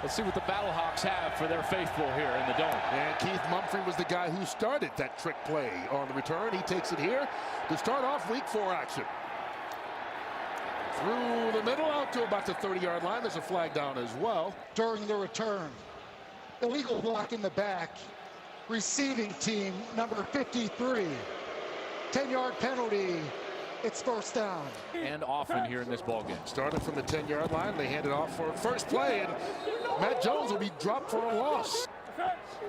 Let's see what the BattleHawks have for their faithful here in the dome. And Keith Mumphrey was the guy who started that trick play on the return. He takes it here to start off week 4 action. Through the middle, out to about the 30-yard line. There's a flag down as well. During the return, illegal block in the back. Receiving team number 53. 10-yard penalty. It's first down. And often here in this ballgame. Started from the 10-yard line. They hand it off for first play, and Matt Jones will be dropped for a loss.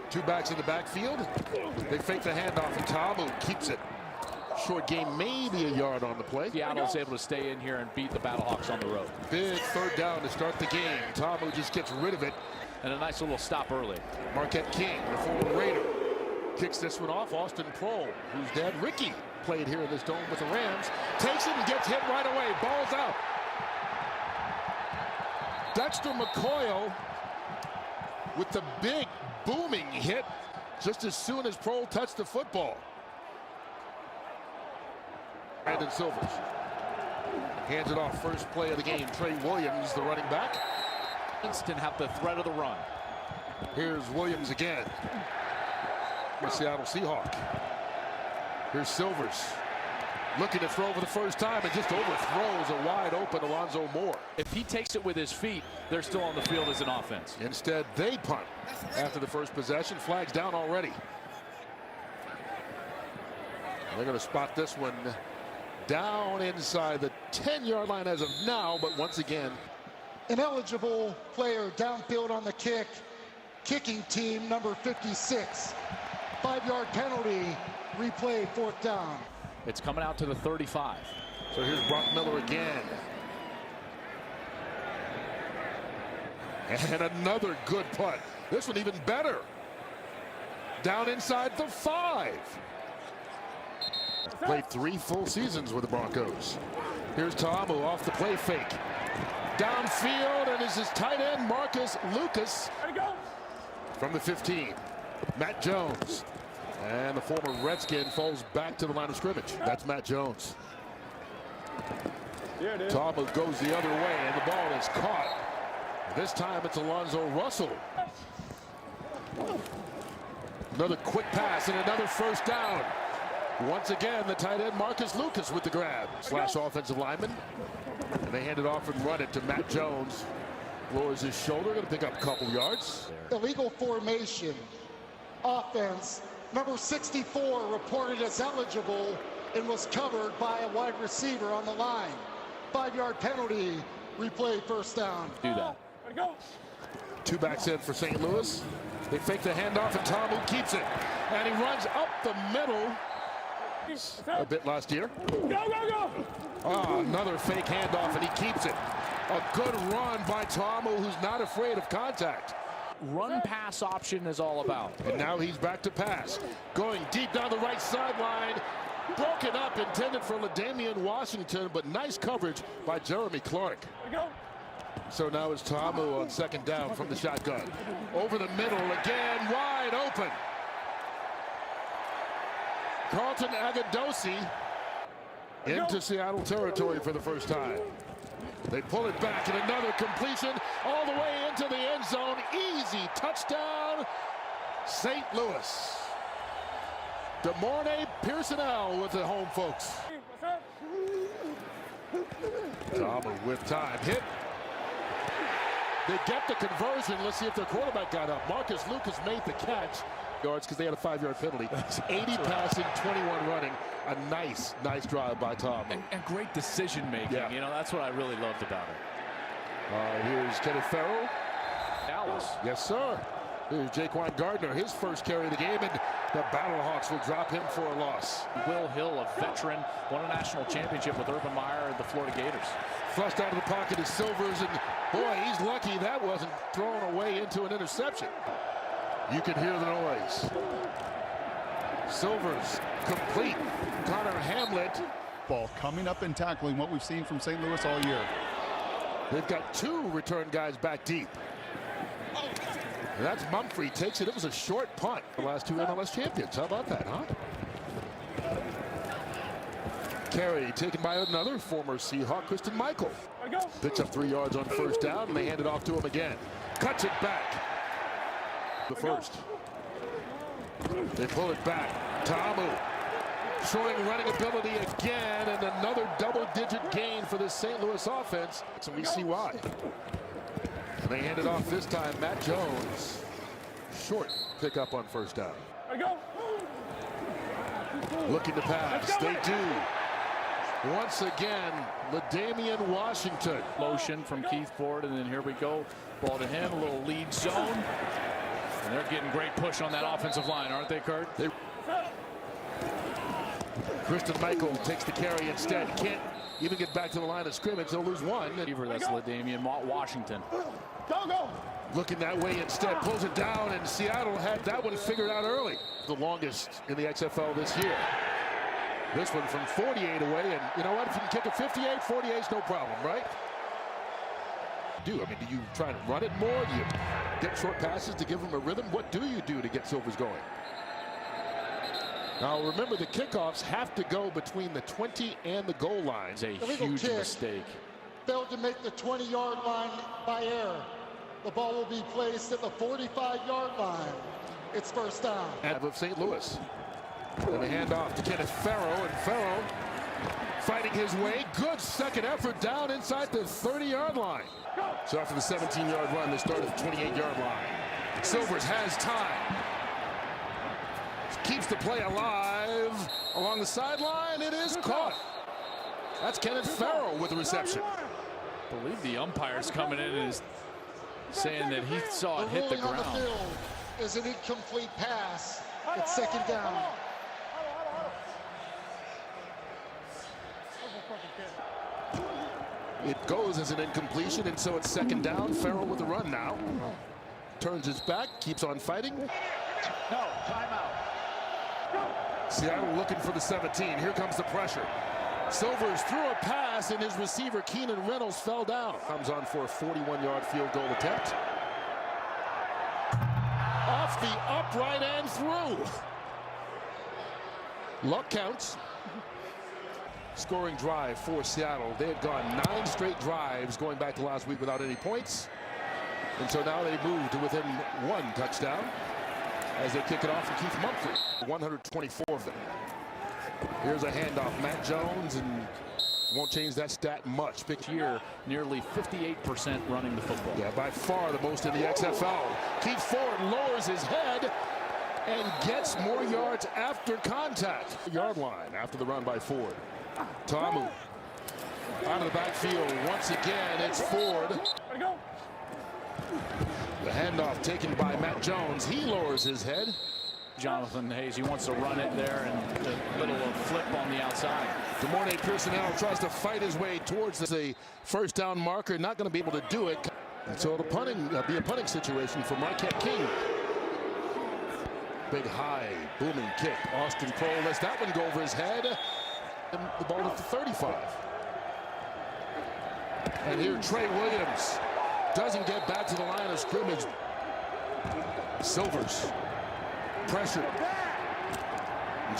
2 backs in the backfield. They fake the handoff, and Tamu keeps it. Short game, maybe a yard on the play. Seattle's able to stay in here and beat the BattleHawks on the road. Big third down to start the game. Tamu just gets rid of it. And a nice little stop early. Marquette King, the former Raider, kicks this one off. Austin Prohl, whose dad Ricky played here in this dome with the Rams, takes it and gets hit right away. Ball's out. Dexter McCoyle with the big booming hit just as soon as Prohl touched the football. Brandon Silvers hands it off. First play of the game. Trey Williams, the running back. Instant have the threat of the run. Here's Williams again. The Seattle Seahawk. Here's Silvers looking to throw for the first time and just overthrows a wide open Alonzo Moore. If he takes it with his feet, they're still on the field as an offense. Instead, they punt after the first possession. Flags down already. They're going to spot this one down inside the 10-yard line as of now, but once again, Ineligible player downfield on the kick. Kicking team number 56. 5-yard penalty. Replay, fourth down. It's coming out to the 35. So here's Brock Miller again. And another good punt. This one even better. Down inside the 5. Played 3 full seasons with the Broncos. Here's Tamu off the play fake. Downfield, and is his tight end Marcus Lucas from the 15. Matt Jones, and the former Redskin falls back to the line of scrimmage. That's Matt Jones. Tamu goes the other way, and the ball is caught. This time it's Alonzo Russell. Another quick pass and another first down. Once again, the tight end Marcus Lucas with the grab. Slash offensive lineman. And they hand it off and run it to Matt Jones. Lowers his shoulder, going to pick up a couple yards. Illegal formation. Offense. Number 64 reported as eligible and was covered by a wide receiver on the line. 5-yard penalty. Replay, first down. Do that. 2 backs in for St. Louis. They fake the handoff, and Tamu keeps it. And he runs up the middle. A bit last year. Oh, another fake handoff, and he keeps it. A good run by Tamu, who's not afraid of contact. Run pass option is all about. And now he's back to pass. Going deep down the right sideline. Broken up, intended for LaDamian Washington, but nice coverage by Jeremy Clark. So now it's Tamu on second down from the shotgun. Over the middle again, wide open. Carlton Agadosi into Seattle territory for the first time. They pull it back, and another completion all the way into the end zone. Easy touchdown, St. Louis. DeMornay Pearsonell with the home folks. Tamu with time. Hit. They get the conversion. Let's see if their quarterback got up. Marcus Lucas made the catch. Yards because they had a 5-yard penalty. 80 passing, 21 running. A nice drive by Tom. And great decision making. Yeah. You know, that's what I really loved about it. Here's Kenneth Farrell. Dallas. Yes, sir. Here's Jaquan Gardner, his first carry of the game, and the BattleHawks will drop him for a loss. Will Hill, a veteran, won a national championship with Urban Meyer and the Florida Gators. Flushed out of the pocket is Silvers, and boy, he's lucky that wasn't thrown away into an interception. You can hear the noise. Silvers complete. Connor Hamlet. Ball coming up and tackling, what we've seen from St. Louis all year. They've got 2 return guys back deep. And that's Mumphrey takes it. It was a short punt. The last 2 MLS champions. How about that, huh? Carry taken by another former Seahawk, Christian Michael. Picks up 3 yards on first down, and they hand it off to him again. cuts it back. The first. They pull it back. Ta'amu showing running ability again, and another double-digit gain for the St. Louis offense. So we see why. And they hand it off this time. Matt Jones. Short pickup on first down. Looking to pass. They do. Once again, LaDamian Washington. Motion from Keith Ford, and then here we go. Ball to him, a little lead zone. And they're getting great push on that offensive line, aren't they, Kurt? Christian Michael takes the carry instead. Can't even get back to the line of scrimmage. They'll lose one. That's LaDamian Washington. Go! Looking that way instead. Pulls it down, and Seattle had that one figured out early. The longest in the XFL this year. This one from 48 away, and you know what? If you can kick it 58, 48 is no problem, right? I mean, do you try and run it more? Do you get short passes to give them a rhythm? What do you do to get Silvers going? Now, remember, the kickoffs have to go between the 20 and the goal line. It's a huge mistake. Failed to make the 20-yard line by error. The ball will be placed at the 45-yard line. It's first down. Of St. Louis. And the handoff to Kenneth Farrow, and Farrow fighting his way. Good second effort down inside the 30-yard line. So after the 17-yard run, they start at the 28-yard line. Silvers has time. Keeps the play alive along the sideline. It is caught. That's Kenneth Farrow with the reception. I believe the umpire's coming in and is saying that he saw it hit the ground. On the field is an incomplete pass. It's second down. It goes as an incompletion, and so it's second down. Farrell with the run now. Turns his back, keeps on fighting. No, timeout. Seattle looking for the 17. Here comes the pressure. Silvers threw a pass, and his receiver, Keenan Reynolds, fell down. Comes on for a 41-yard field goal attempt. Off the upright and through. Luck counts. Scoring drive for Seattle. They had gone 9 straight drives going back to last week without any points. And so now they move to within 1 touchdown as they kick it off for Keith Mumphrey. 124th. Here's a handoff. Matt Jones, and won't change that stat much. Big year, nearly 58% running the football. Yeah, by far the most in the XFL. Keith Ford lowers his head and gets more yards after contact. Yard line after the run by Ford. Ta'amu out of the backfield once again. It's Ford. The handoff taken by Matt Jones. He lowers his head. Jonathan Hayes, he wants to run it there and the little flip on the outside. DeMornay Personnel tries to fight his way towards the first down marker. Not going to be able to do it. And so it'll be a punting situation for Marquette King. Big high booming kick. Austin Kroll lets that one go over his head. And the ball at the 35. And here Trey Williams doesn't get back to the line of scrimmage. Silvers pressure.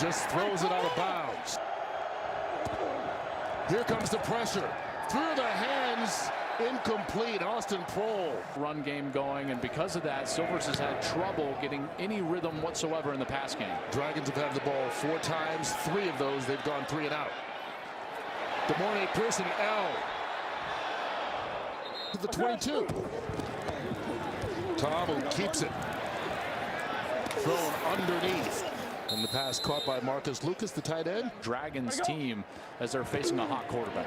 Just throws it out of bounds. Here comes the pressure. Through the hands. Incomplete. Austin Kroll. Run game going, and because of that, Silvers has had trouble getting any rhythm whatsoever in the pass game. Dragons have had the ball 4 times. 3 of those they've gone 3 and out. DeMornay Personnel to the 22. Ta'amu keeps it. Thrown underneath. And the pass caught by Marcus Lucas, the tight end. Dragons team as they're facing a hot quarterback.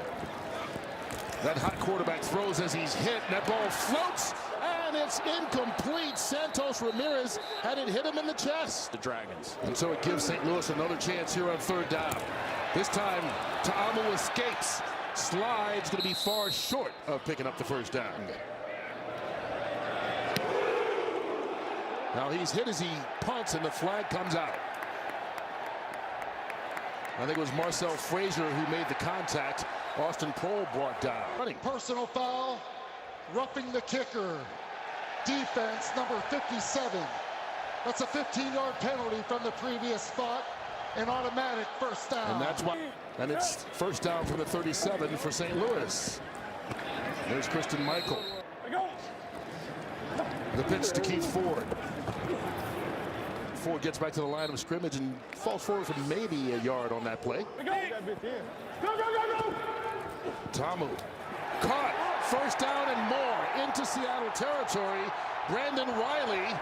That hot quarterback throws as he's hit. And that ball floats, and it's incomplete. Santos Ramirez had it hit him in the chest. The Dragons. And so it gives St. Louis another chance here on 3rd down. This time, Ta'amu escapes. Slides going to be far short of picking up the first down. Now he's hit as he punts, and the flag comes out. I think it was Marcel Frazier who made the contact. Austin Kroll brought down. Personal foul, roughing the kicker. Defense number 57. That's a 15-yard penalty from the previous spot. An automatic first down. And that's why. And it's first down from the 37 for St. Louis. There's Christian Michael. The pitch to Keith Ford. Ford gets back to the line of scrimmage and falls forward for maybe a yard on that play. Tamu caught. First down and more into Seattle territory. Brandon Riley.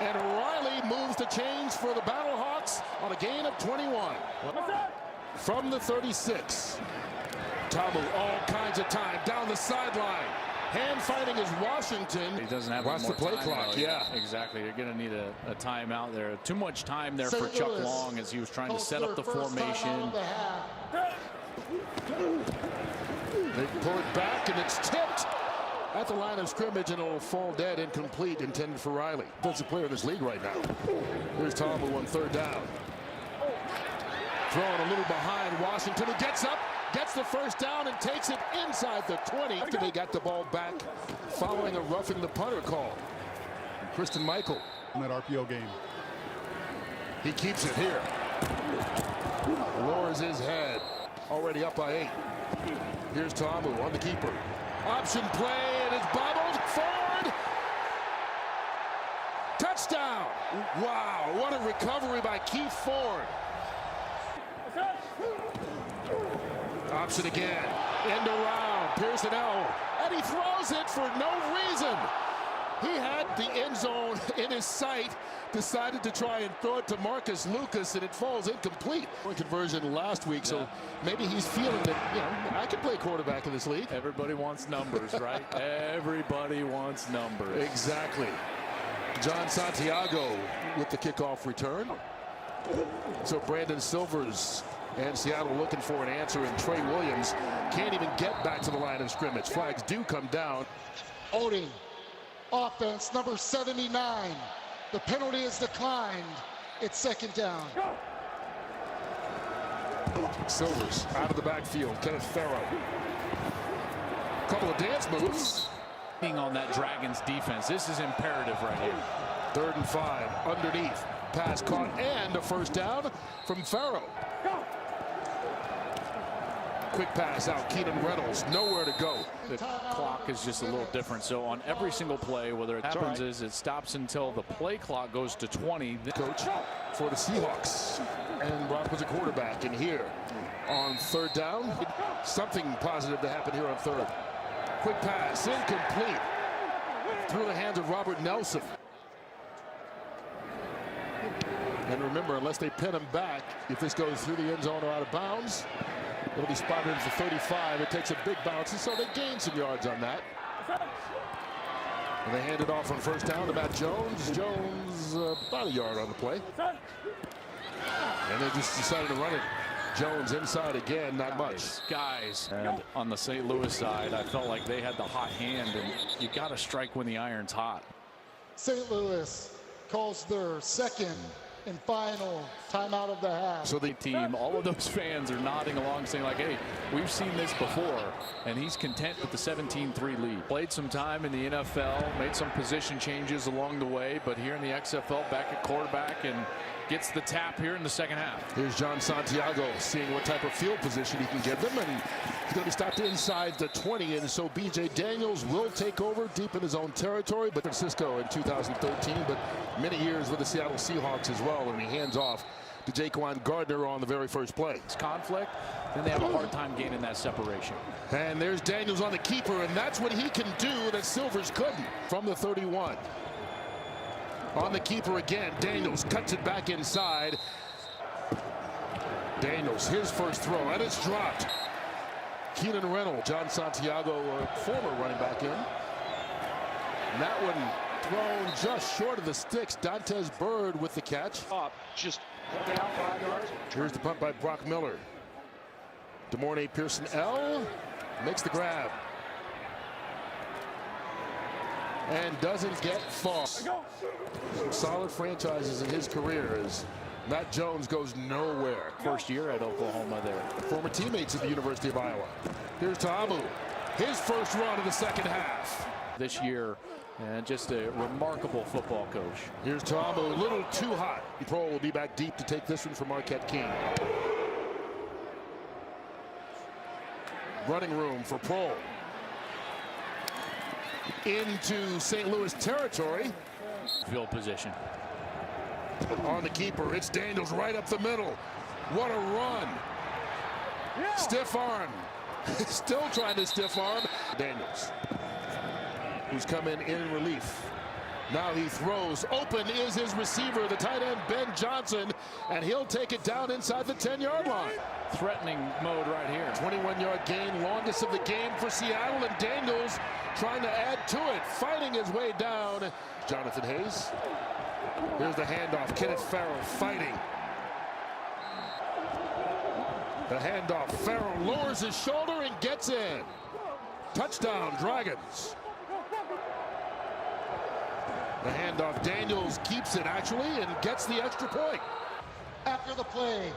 And Riley moves the chains for the BattleHawks on a gain of 21. From the 36. Tamu all kinds of time down the sideline. Hand fighting is Washington. He doesn't have Watch more the play time, clock, though. yeah. Exactly. You're going to need a timeout there. Too much time there for St. Chuck Louis Long as he was trying to calls set up their the first timeout formation. of the half. They pull it back and it's tipped at the line of scrimmage and it'll fall dead, incomplete, intended for Riley. Defensive player in this league right now. Here's Tamu on third down. Throwing a little behind Washington, who gets up, gets the first down and takes it inside the 20. After they got the ball back following a roughing the punter call. Kristen Michael. In that RPO game. He keeps it here. Lowers his head. Already up by 8. Here's Tamu on the keeper. Option play and it's bobbled. Ford. Touchdown. Wow, what a recovery by Keith Ford. Option again. End around. Pearson L. And he throws it for no reason. He had the end zone in his sight. Decided to try and throw it to Marcus Lucas, and it falls incomplete. Conversion last week, so maybe he's feeling that, you know, I can play quarterback in this league. Everybody wants numbers, right? Everybody wants numbers. Exactly. John Santiago with the kickoff return. So Brandon Silvers and Seattle looking for an answer, and Trey Williams can't even get back to the line of scrimmage. Flags do come down. Holding. Offense number 79. The penalty is declined. It's second down. Silvers out of the backfield. Kenneth Farrow. Couple of dance moves. On that Dragons defense, this is imperative right here. 3rd and 5 underneath. Pass caught and a first down from Farrow. Quick pass out. Keenan Reynolds nowhere to go. The clock is just a little different. So on every single play, whether it happens is it stops until the play clock goes to 20. Coach for the Seahawks. And Brock was a quarterback. And here on 3rd down, something positive to happen here on 3rd. Quick pass, incomplete. Through the hands of Robert Nelson. And remember, unless they pin him back, if this goes through the end zone or out of bounds, it'll be spotted for 35. It takes a big bounce, and so they gain some yards on that. And they hand it off on 1st down to Matt Jones. Jones about a yard on the play. And they just decided to run it. Jones inside again, not much. Guys, and on the St. Louis side, I felt like they had the hot hand, and you got to strike when the iron's hot. St. Louis calls their second and final timeout of the half. So the team, all of those fans are nodding along saying like, hey, we've seen this before, and he's content with the 17-3 lead. Played some time in the NFL, made some position changes along the way, but here in the XFL back at quarterback and gets the tap here in the second half. Here's John Santiago seeing what type of field position he can give them, and he's going to be stopped inside the 20, and so B.J. Daniels will take over deep in his own territory, but Francisco in 2013, but many years with the Seattle Seahawks as well, and he hands off to Jaquan Gardner on the very first play. It's conflict, then they have a hard time gaining that separation. And there's Daniels on the keeper, and that's what he can do that Silvers couldn't from the 31. On the keeper again, Daniels cuts it back inside. Daniels, his first throw, and it's dropped. Keenan Reynolds, John Santiago, former running back in. And that one thrown just short of the sticks. Dantes Bird with the catch. Just down 5 yards. Here's the punt by Brock Miller. DeMornay Pearson L makes the grab. And doesn't get far. Some solid franchises in his career as Matt Jones goes nowhere. First year at Oklahoma there. Former teammates at the University of Iowa. Here's Tamu. His first run of the second half. This year, and just a remarkable football coach. Here's Tamu, a little too hot. Pro will be back deep to take this one from Marquette King. Running room for Pro. into St. Louis territory. Field position. On the keeper, it's Daniels right up the middle. What a run. Stiff arm. Still trying to stiff arm. Daniels, who's come in relief. Now he throws. Open is his receiver, the tight end, Ben Johnson, and he'll take it down inside the 10-yard line. Threatening mode right here. 21-yard gain, longest of the game for Seattle, and Daniels trying to add to it, fighting his way down. Jonathan Hayes. Here's the handoff. Kenneth Farrell fighting. The handoff. Farrell lowers his shoulder and gets in. Touchdown, Dragons. The handoff. Daniels keeps it actually and gets the extra point. After the play,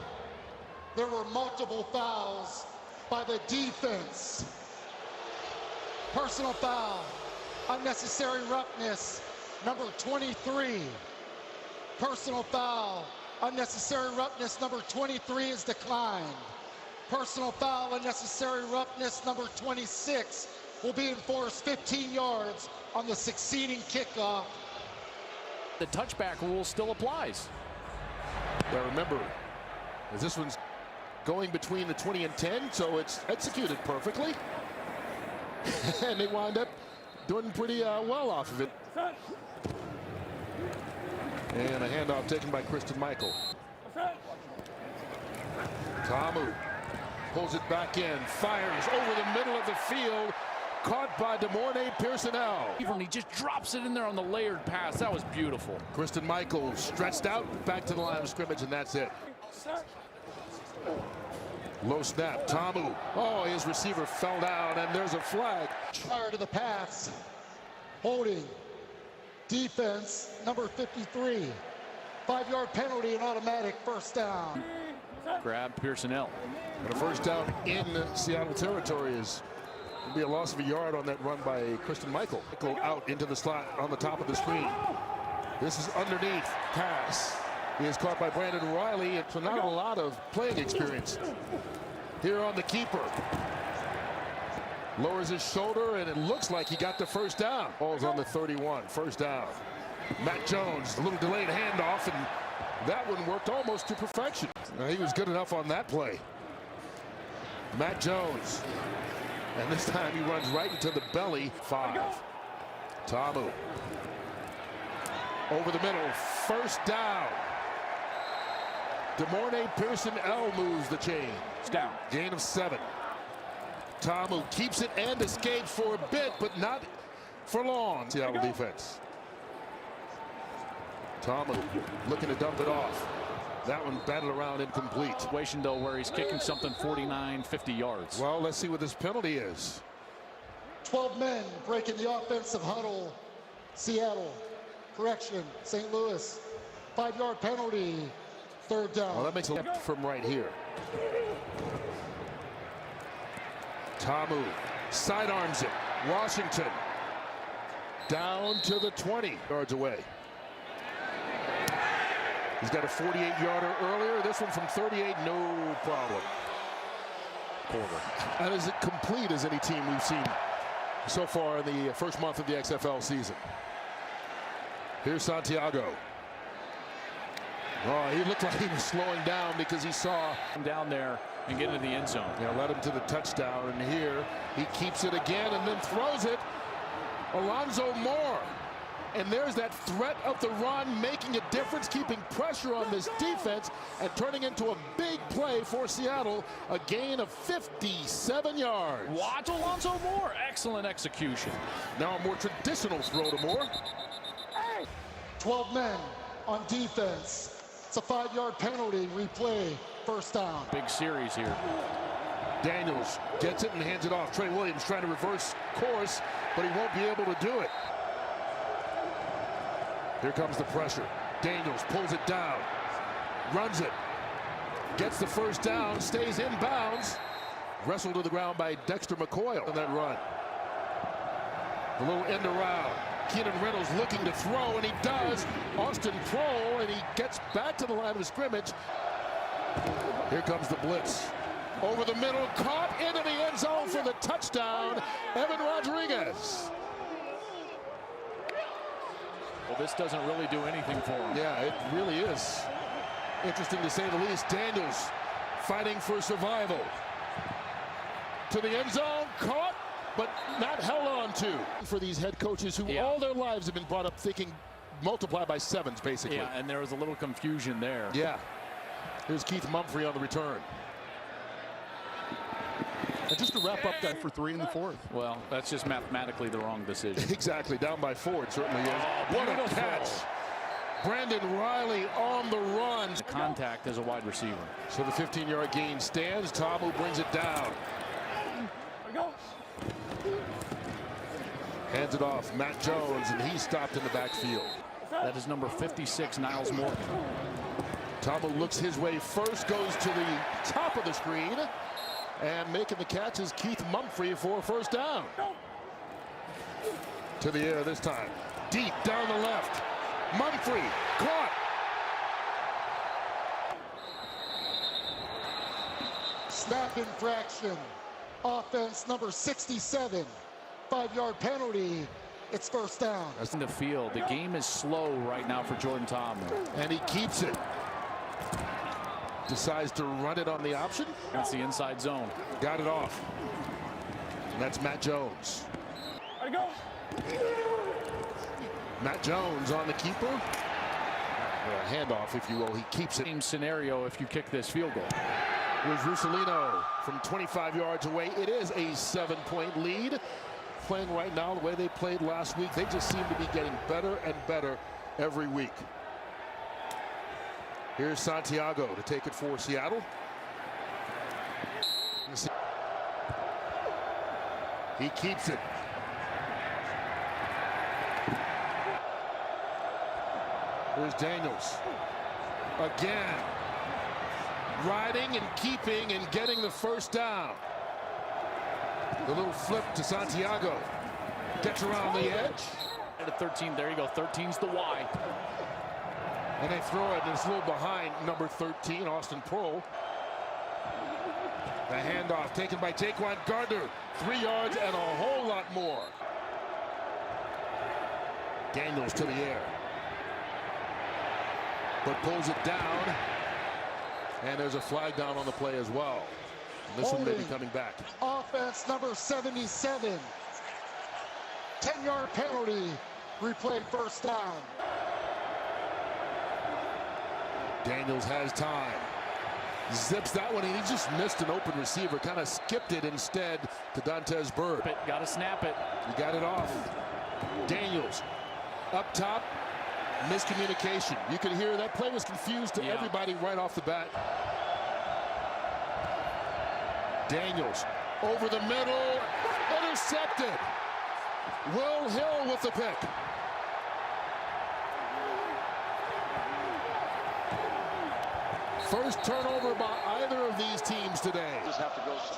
there were multiple fouls by the defense. Personal foul, unnecessary roughness, number 23. Personal foul, unnecessary roughness, number 23 is declined. Personal foul, unnecessary roughness, number 26 will be enforced 15 yards on the succeeding kickoff. The touchback rule still applies. Now remember, as this one's going between the 20 and 10, so it's executed perfectly. And they wind up doing pretty well off of it. And a handoff taken by Christian Michael. Tamu pulls it back in, fires over the middle of the field, caught by DeMornay Pearson-El. He just drops it in there on the layered pass. That was beautiful. Christian Michael stretched out back to the line of scrimmage, and that's it. Low snap, Tamu. Oh, his receiver fell down, and there's a flag. Prior to the pass, holding, defense, number 53. 5-yard penalty and automatic first down. Grab Pearson-El. And a first down in Seattle territory is will be a loss of a yard on that run by Christian Michael. Michael out into the slot on the top of the screen. This is underneath pass. He is caught by Brandon Riley, and so not a lot of playing experience here on the keeper. Lowers his shoulder, and it looks like he got the first down. Ball's on the 31, first down. Matt Jones, a little delayed handoff, and that one worked almost to perfection. He was good enough on that play. Matt Jones, and this time he runs right into the belly. 5. Tamu over the middle, first down. DeMornay Pearson-El moves the chain. It's down. Gain of 7. Tamu keeps it and escapes for a bit, but not for long. Seattle defense. Tamu looking to dump it off. That one batted around incomplete. Situation though where he's kicking something 49, 50 yards. Well, let's see what this penalty is. 12 men breaking the offensive huddle. Seattle, correction, St. Louis. 5-yard penalty, third down. Well, that makes a left from right here. Tamu sidearms it. Washington down to the 20 yards away. He's got a 48-yarder earlier. This one from 38, no problem. Quarter. And is it complete as any team we've seen so far in the first month of the XFL season? Here's Santiago. Oh, he looked like he was slowing down because he saw him down there and get into the end zone. Yeah, led him to the touchdown, and here he keeps it again and then throws it. Alonzo Moore. And there's that threat of the run making a difference, keeping pressure on this defense and turning into a big play for Seattle. A gain of 57 yards. Watch Alonzo Moore. Excellent execution. Now a more traditional throw to Moore. 12 men on defense. It's a 5-yard penalty. Replay. First down. Big series here. Daniels gets it and hands it off. Trey Williams trying to reverse course, but he won't be able to do it. Here comes the pressure. Daniels pulls it down, runs it, gets the first down, stays in bounds. Wrestled to the ground by Dexter McCoy on that run. A little end around. Keenan Reynolds looking to throw, and he does. Austin Kroll, and he gets back to the line of scrimmage. Here comes the blitz. Over the middle, caught into the end zone for the touchdown. Evan Rodriguez. Well, this doesn't really do anything for him. Yeah, it really is. Interesting to say the least. Daniels fighting for survival. To the end zone, caught, but not held on to. For these head coaches who all their lives have been brought up thinking multiply by sevens, basically. Yeah, and there was a little confusion there. Yeah. Here's Keith Mumphrey on the return. And just to wrap up that for 3 in the 4th. Well, that's just mathematically the wrong decision. Exactly, down by 4, it certainly is. What a catch. Brandon Riley on the run. Contact as a wide receiver. So the 15-yard gain stands. Tamu brings it down. Hands it off, Matt Jones, and he's stopped in the backfield. That is number 56, Niles Morgan. Tamu looks his way first, goes to the top of the screen, and making the catch is Keith Mumphrey for a first down. To the air this time. Deep down the left. Mumphrey caught. Snap infraction. Offense number 67. 5-yard penalty. It's first down. That's in the field. The game is slow right now for Jordan Tamu. And he keeps it. Decides to run it on the option. That's the inside zone. Got it off. And that's Matt Jones. Matt Jones on the keeper. A handoff, if you will. He keeps it. Same scenario if you kick this field goal. Here's Russolino from 25 yards away. It is a 7-point lead. Playing right now the way they played last week. They just seem to be getting better and better every week. Here's Santiago to take it for Seattle. He keeps it. Here's Daniels. Again. Riding and keeping and getting the first down. The little flip to Santiago. Gets around the edge. At 13, there you go. 13's the Y. And they throw it, and it's a little behind number 13, Austin Prohl. The handoff taken by Taquan Gardner. 3 yards and a whole lot more. Daniels to the air. But pulls it down. And there's a flag down on the play as well. And this one may be coming back. Offense number 77. 10-yard penalty. Replay first down. Daniels has time. Zips that one, and he just missed an open receiver. Kind of skipped it instead to Dontez Bird. Got to snap it. He got it off. Daniels up top. Miscommunication. You could hear that play was confused to everybody right off the bat. Daniels over the middle. Intercepted. Will Hill with the pick. First turnover by either of these teams today.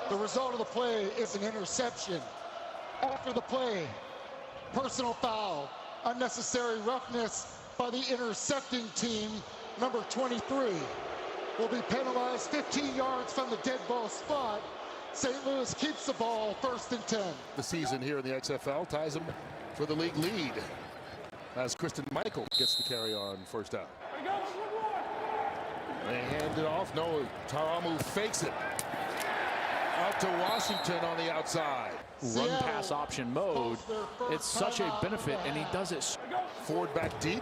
The result of the play is an interception. After the play, personal foul, unnecessary roughness by the intercepting team, number 23. Will be penalized 15 yards from the dead ball spot. St. Louis keeps the ball, 1st and 10. The season here in the XFL ties him for the league lead as Kristen Michael gets the carry on first down. They hand it off. No, Tamu fakes it. Out to Washington on the outside. Run pass option mode. It's such a benefit, and he does it. Ford back deep.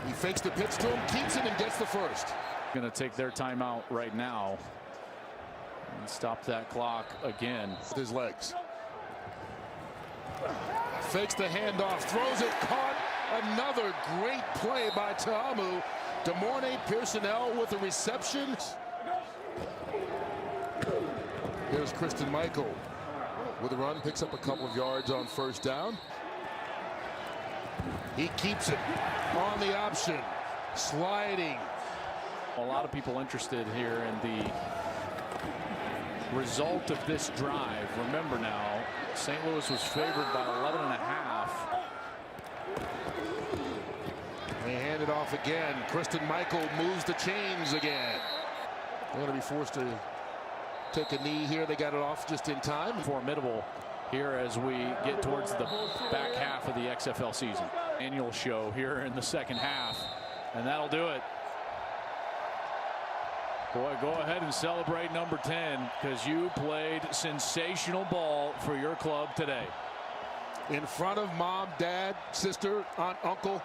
He fakes the pitch to him, keeps it, and gets the first. Going to take their timeout right now and stop that clock again. With his legs. Fakes the handoff, throws it, caught. Another great play by Tamu. DeMornay Pearsonell with the reception. Here's Kristen Michael with a run, picks up a couple of yards on first down. He keeps it on the option, sliding. A lot of people interested here in the result of this drive. Remember now, St. Louis was favored by 11.5. They hand it off again. Kristen Michael moves the chains again. They're going to be forced to take a knee here. They got it off just in time. Formidable here as we get towards the back half of the XFL season. Annual show here in the second half, and that'll do it. Boy, go ahead and celebrate number 10 because you played sensational ball for your club today. In front of mom, dad, sister, aunt, uncle,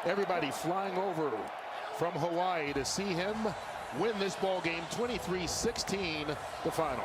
everybody flying over from Hawaii to see him win this ball game, 23-16, the final.